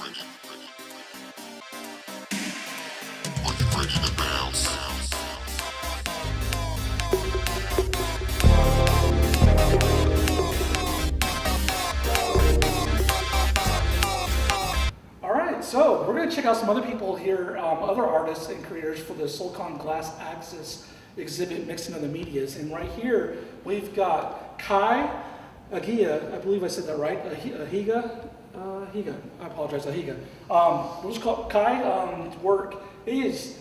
All right, so we're going to check out some other people here, other artists and creators for the Solcon Glass Axis exhibit, Mixing of the Medias. And right here, we've got Kai Ahiga, I believe I said that right, Ahiga, I apologize, Ahiga. We'll just call Kai's work is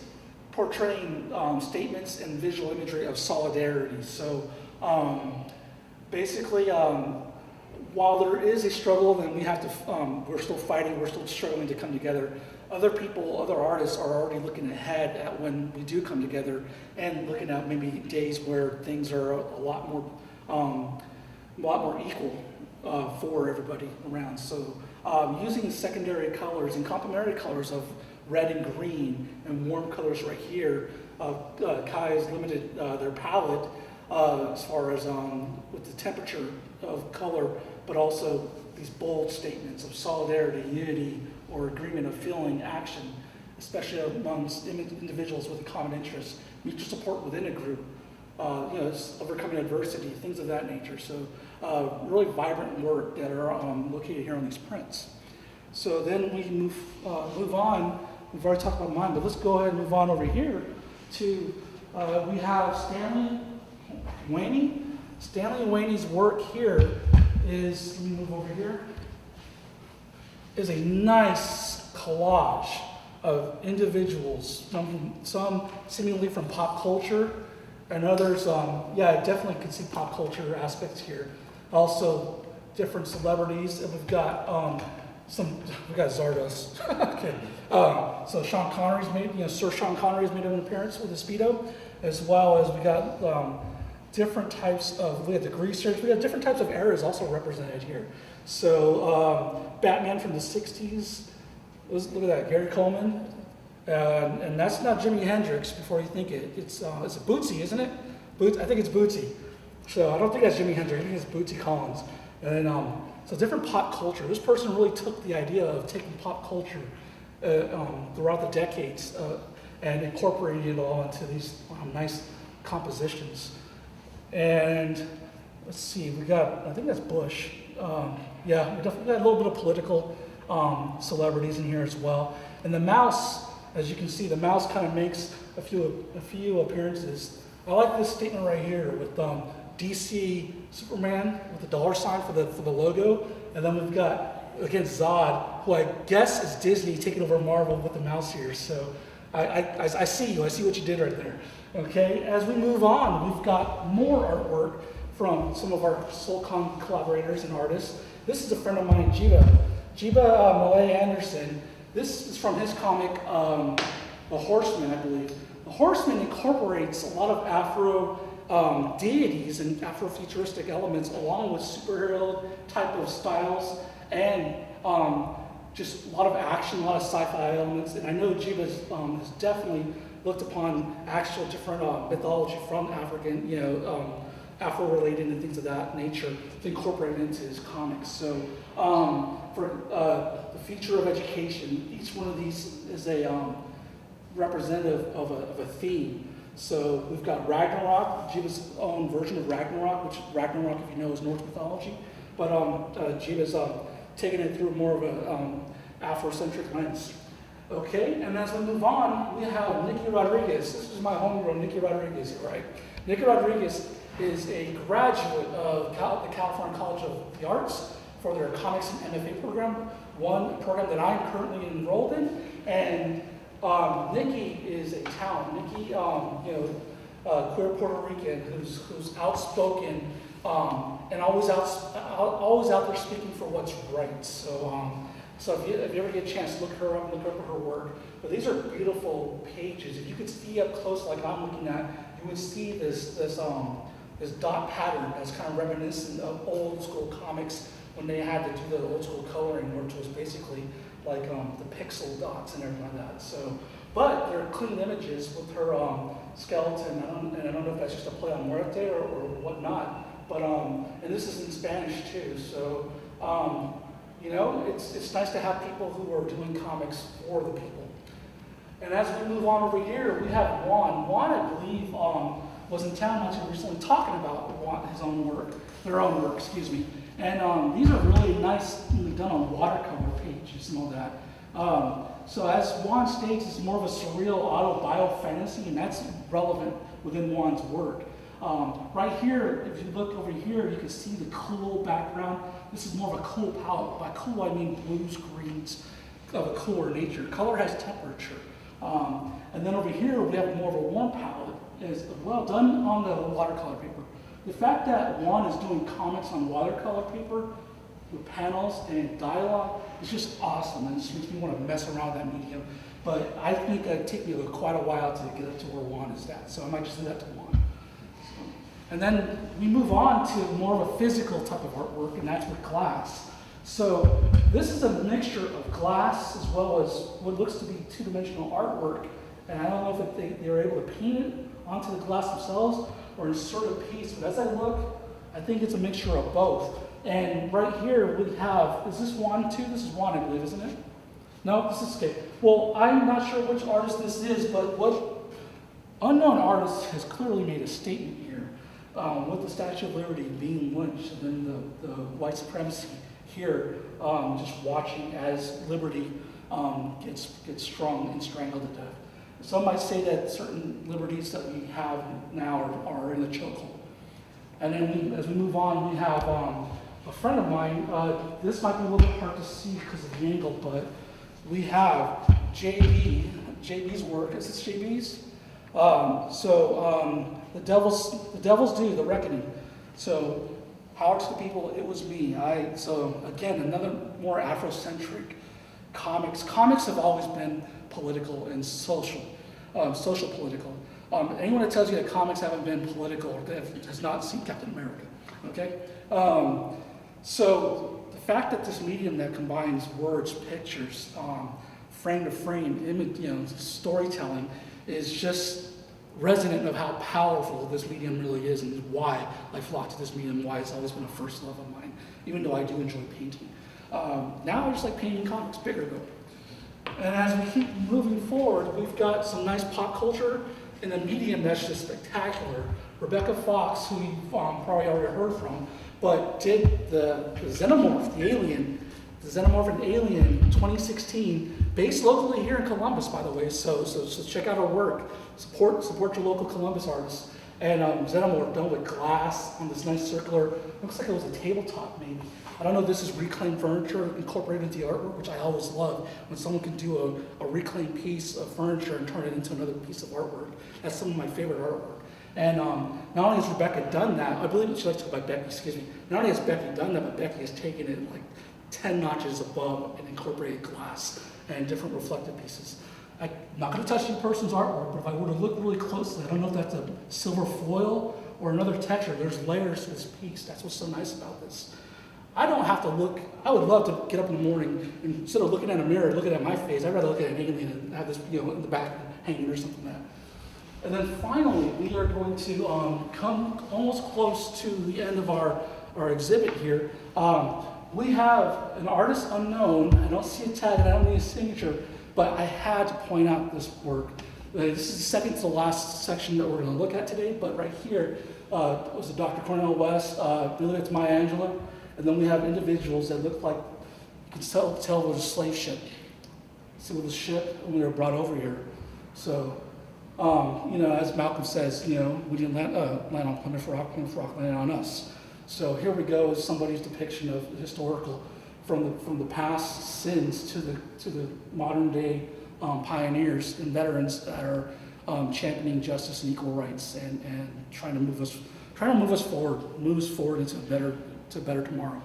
portraying statements and visual imagery of solidarity. So basically, while there is a struggle and we have to, we're still fighting, we're still struggling to come together, other people, other artists are already looking ahead at when we do come together and looking at maybe days where things are a lot more equal for everybody around. So using secondary colors and complementary colors of red and green and warm colors right here, Kai has limited their palette as far as with the temperature of color, but also these bold statements of solidarity, unity, or agreement of feeling action, especially amongst individuals with a common interest, mutual support within a group, overcoming adversity, things of that nature. So really vibrant work that are located here on these prints. So then we move on. We've already talked about mine, but let's go ahead and move on over here to, we have Stanley Waney. Stanley Waney's work here is, let me move over here, is a nice collage of individuals, some seemingly from pop culture, and others, I definitely can see pop culture aspects here. Also, different celebrities, and we've got Zardos. Okay. So Sean Connery's made, Sir Sean Connery's made an appearance with a Speedo, as well as we got different types of, we have the greasers, we have different types of eras also represented here. So Batman from the 60s, look at that, Gary Coleman. And that's not Jimi Hendrix before you think it. It's Bootsy, isn't it? I think it's Bootsy. So I don't think that's Jimi Hendrix, I think it's Bootsy Collins. And so different pop culture. This person really took the idea of taking pop culture throughout the decades and incorporating it all into these nice compositions. And let's see, we got, I think that's Bush. We definitely got a little bit of political celebrities in here as well. And the mouse, as you can see, the mouse kind of makes a few appearances. I like this statement right here with DC Superman with the dollar sign for the logo, and then we've got again Zod, who I guess is Disney taking over Marvel with the mouse here. So I see you. I see what you did right there. Okay, as we move on, we've got more artwork from some of our Solcon collaborators and artists. This is a friend of mine, Jiba Malay Anderson. This is from his comic, The Horseman, I believe. The Horseman incorporates a lot of Afro deities and Afrofuturistic elements along with superhero type of styles and just a lot of action, a lot of sci-fi elements. And I know Jiba has definitely looked upon actual different mythology from African, Afro-related and things of that nature to incorporate into his comics. So for the future of education, each one of these is a representative of a theme. So we've got Ragnarok, Jiba's own version of Ragnarok, which Ragnarok, if you know, is Norse mythology. But Jiba's taking it through more of a Afrocentric lens. Okay, and as we move on, we have Nikki Rodriguez. This is my homegrown Nikki Rodriguez here, right? Nikki Rodriguez is a graduate of the California College of the Arts for their Comics and MFA program, one program that I'm currently enrolled in. And Nikki is a talent. Nikki, queer Puerto Rican who's outspoken and always out there speaking for what's right. So if you ever get a chance to look her up and look up her work, but these are beautiful pages. If you could see up close like I'm looking at, you would see this dot pattern that's kind of reminiscent of old school comics when they had to do the old school coloring, which was basically like the pixel dots and everything like that. So, but they're clean images with her skeleton, and I don't know if that's just a play on muerte or whatnot. But and this is in Spanish too. So You know, it's nice to have people who are doing comics for the people. And as we move on over here, we have Juan. Juan, I believe, was in town not too recently talking about his own work, their own work, excuse me. And these are really nicely done on watercolor pages and all that. So as Juan states, it's more of a surreal auto-bio-fantasy, and that's relevant within Juan's work. Right here, if you look over here, you can see the cool background. This is more of a cool palette. By cool, I mean blues, greens, of a cooler nature. Color has temperature. And then over here, we have more of a warm palette, is well done on the watercolor paper. The fact that Juan is doing comics on watercolor paper with panels and dialogue is just awesome, and it just makes me want to mess around with that medium. But I think it'd take me quite a while to get up to where Juan is at, so I might just do that to Juan. And then we move on to more of a physical type of artwork, and that's with glass. So this is a mixture of glass as well as what looks to be two-dimensional artwork. And I don't know if they were able to paint it onto the glass themselves or insert a piece, but as I look, I think it's a mixture of both. And right here we have, is this Juan too? This is Juan, I believe, isn't it? No, this is okay. Well, I'm not sure which artist this is, but what unknown artist has clearly made a statement here. With the Statue of Liberty being lynched and then the white supremacy here, just watching as liberty gets strung and strangled to death. Some might say that certain liberties that we have now are in the chokehold. And then as we move on, we have a friend of mine. This might be a little bit hard to see because of the angle, but we have JB's work. Is this JB's? The Devil's Due, The Reckoning. So, power to the people, it was me. So again, another more Afrocentric comics. Comics have always been political and social political. Anyone that tells you that comics haven't been political has not seen Captain America, okay? So the fact that this medium that combines words, pictures, frame to frame, storytelling is just resonant of how powerful this medium really is and why I flock to this medium, why it's always been a first love of mine, even though I do enjoy painting. Now I just like painting comics bigger though. And as we keep moving forward, we've got some nice pop culture in a medium that's just spectacular. Rebecca Fox, who you've probably already heard from, but did the Xenomorph, the Xenomorph Alien 2016, based locally here in Columbus, by the way. So check out her work. Support your local Columbus artists. And Xenomorph done with glass on this nice circular, looks like it was a tabletop maybe. I don't know if this is reclaimed furniture incorporated into the artwork, which I always love when someone can do a reclaimed piece of furniture and turn it into another piece of artwork. That's some of my favorite artwork. And not only has Rebecca done that, I believe she likes to go by Becky, excuse me. Not only has Becky done that, but Becky has taken it like 10 notches above and incorporated glass and different reflective pieces. I'm not going to touch the person's artwork, but if I were to look really closely, I don't know if that's a silver foil or another texture. There's layers to this piece. That's what's so nice about this. I don't have to look. I would love to get up in the morning and instead of looking at a mirror, looking at my face, I'd rather look at an alien and have this, in the back hanging or something like that. And then finally, we are going to come almost close to the end of our exhibit here. We have an artist unknown. I don't see a tag and I don't need a signature, but I had to point out this work. This is the second to the last section that we're going to look at today, but right here was Dr. Cornel West, really it's Maya Angelou, and then we have individuals that look like, you can tell it was a slave ship. See, with the ship, when we were brought over here. So, as Malcolm says, we didn't land on Plymouth Rock landed on us. So here we go is somebody's depiction of historical, from the past sins to the modern day pioneers and veterans that are championing justice and equal rights and trying to move us forward into a better tomorrow.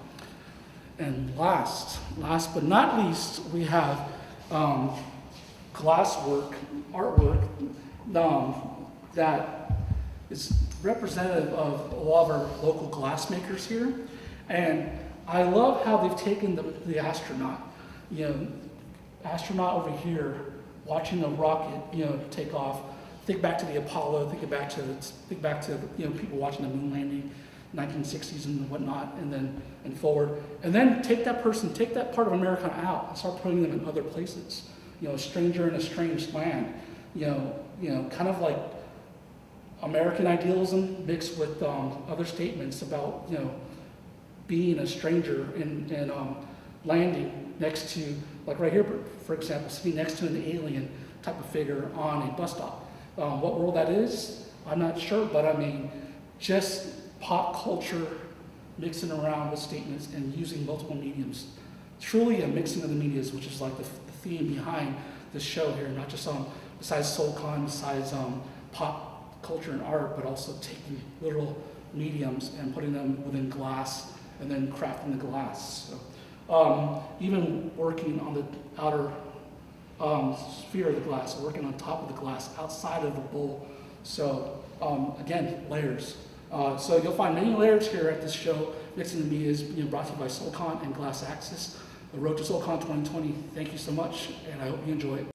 And last but not least, we have artwork that is representative of a lot of our local glassmakers here. And I love how they've taken the astronaut, astronaut over here, watching the rocket, take off. Think back to the Apollo. Think back to people watching the moon landing. 1960s and whatnot, and then and forward, and then take that person, take that part of America out, and start putting them in other places. You know, a stranger in a strange land. Kind of like American idealism mixed with other statements about being a stranger and landing next to, like right here, for example, sitting next to an alien type of figure on a bus stop. What world that is, I'm not sure, but I mean, just pop culture mixing around with statements and using multiple mediums. Truly a mixing of the medias, which is like the theme behind this show here, not just besides SoulCon, besides pop culture and art, but also taking literal mediums and putting them within glass and then crafting the glass. So, even working on the outer sphere of the glass, working on top of the glass, outside of the bowl. So again, layers. So you'll find many layers here at this show. Mixing the Media is brought to you by SoulCon and Glass Axis. The road to SoulCon 2020. Thank you so much, and I hope you enjoy it.